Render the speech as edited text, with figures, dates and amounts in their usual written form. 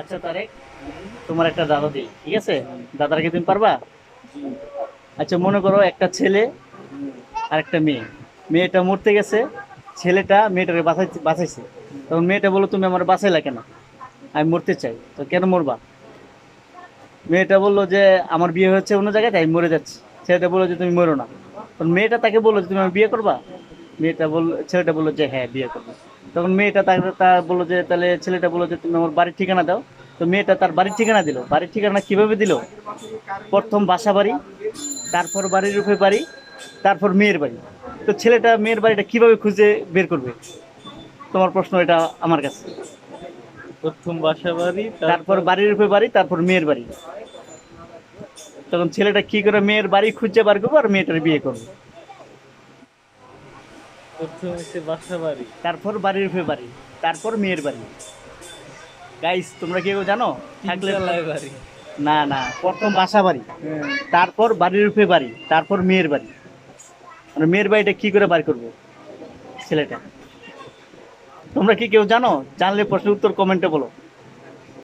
আচ্ছা তারেক, তোমার একটা দাদা দিই, ঠিক আছে? দাদাকে তুমি পারবা? আচ্ছা, মনে করো একটা ছেলে আর একটা মেয়ে। মেয়েটা মরতে গেছে, ছেলেটা মেয়েটাকে বাঁচাইছে। তখন মেয়েটা বললো, তুমি আমার বাঁচাইলা কেন? আমি মরতে চাই। তো কেন মরবা? মেয়েটা বললো যে, আমার বিয়ে হচ্ছে অন্য জায়গায়, তাই আমি মরে যাচ্ছি। ছেলেটা বললো যে, তুমি মরো না। তখন মেয়েটা তাকে বললো যে, তুমি আমার বিয়ে করবা? ছেলেটা বললো যে, হ্যাঁ, বিয়ে করবো। তখন মেয়েটা তাকে বললো যে, তাহলে ছেলেটা বললো যে, তুমি আমার বাড়ির ঠিকানা দাও। তো মেয়েটা তার বাড়ির ঠিকানা দিল। বাড়ির ঠিকানা কিভাবে দিল? প্রথম বাসা বাড়ি, তারপর বাড়ির রূপে বাড়ি, তারপর মেয়ের বাড়ি। তো ছেলেটা মেয়ের বাড়িটা কিভাবে খুঁজে বের করবে? তোমার প্রশ্ন এটা আমার কাছে। প্রথম বাসা বাড়ি, তারপর তারপর বাড়ির রূপে বাড়ি, তারপর মেয়ের বাড়ি। তখন ছেলেটা কি করে মেয়ের বাড়ি খুঁজে বার করবো আর মেয়েটার বিয়ে করবো? প্রথম হচ্ছে বাসা বাড়ি, তারপর বাড়ির রূপে বাড়ি, তারপর মেয়ের বাড়ি। গাইস, তোমরা কি কেউ জানো? থাকলে তিনতলায় বাড়ি। না, না, প্রথম বাসা বাড়ি, হ্যাঁ। তারপর বাড়ির রূপে বাড়ি, তারপর মেয়ের বাড়ি। মানে মেয়ের বাড়িটা কি করে বার করবো ছেলেটা? তোমরা কি কেউ জানো? জানলে প্রশ্নের উত্তর কমেন্টে বলো।